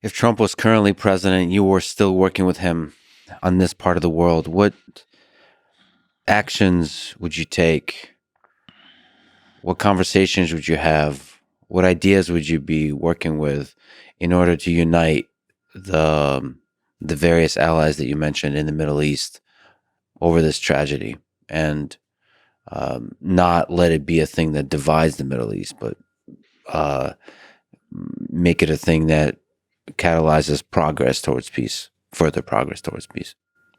If Trump was currently president, you were still working with him on this part of the world, what actions would you take? What conversations would you have? What ideas would you be working with in order to unite the the various allies that you mentioned in the Middle East over this tragedy, and not let it be a thing that divides the Middle East, but uh, make it a thing that catalyzes progress towards peace, further progress towards peace?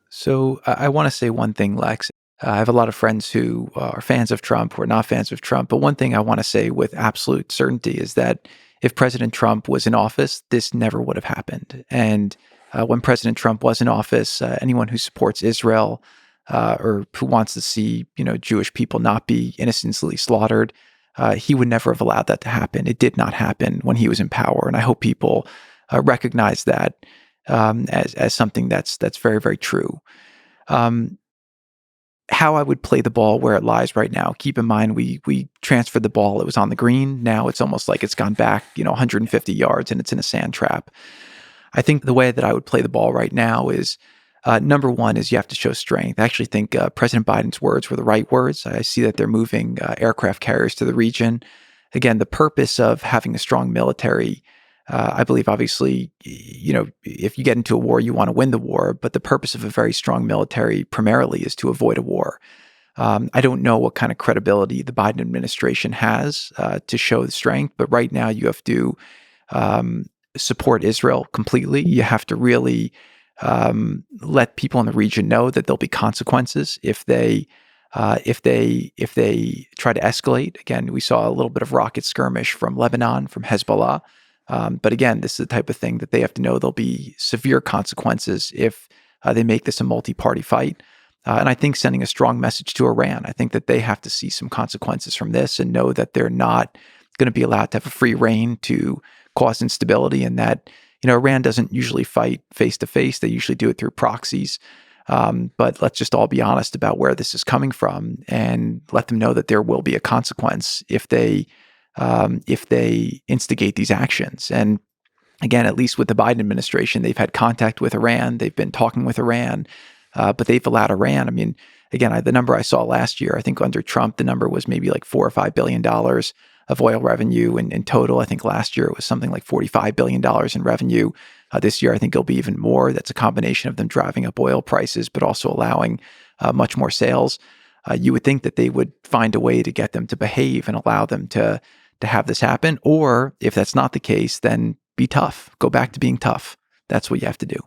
So I want to say one thing, Lex. I have a lot of friends who are fans of Trump, who are not fans of Trump. But one thing I want to say with absolute certainty is that if President Trump was in office, this never would have happened. And when President Trump was in office, anyone who supports Israel or who wants to see, Jewish people not be innocently slaughtered, he would never have allowed that to happen. It did not happen when he was in power, and I hope people recognize that as something that's very, very true. Um, how I would play the ball where it lies right now. Keep in mind, we transferred the ball. It was on the green. Now it's almost like it's gone back, 150 yards, and it's in a sand trap. I think the way that I would play the ball right now is number one is you have to show strength. I actually think President Biden's words were the right words. I see that they're moving aircraft carriers to the region. Again, the purpose of having a strong military, I believe, obviously, if you get into a war, you want to win the war. But the purpose of a very strong military primarily is to avoid a war. I don't know what kind of credibility the Biden administration has to show the strength, but right now you have to support Israel completely. You have to really let people in the region know that there'll be consequences if they try to escalate. Again, we saw a little bit of rocket skirmish from Lebanon, from Hezbollah. But again, this is the type of thing that they have to know there'll be severe consequences if they make this a multi-party fight. And I think sending a strong message to Iran, I think that they have to see some consequences from this and know that they're not going to be allowed to have a free reign to cause instability, and that, Iran doesn't usually fight face to face. They usually do it through proxies. But let's just all be honest about where this is coming from and let them know that there will be a consequence if they instigate these actions. And again, at least with the Biden administration, they've had contact with Iran. They've been talking with Iran, but they've allowed Iran. I mean, again, the number I saw last year, I think under Trump, the number was maybe like $4 or $5 billion of oil revenue. And in total, I think last year it was something like $45 billion in revenue. This year, I think it'll be even more. That's a combination of them driving up oil prices, but also allowing much more sales. You would think that they would find a way to get them to behave and allow them to have this happen. Or if that's not the case, then be tough. Go back to being tough. That's what you have to do.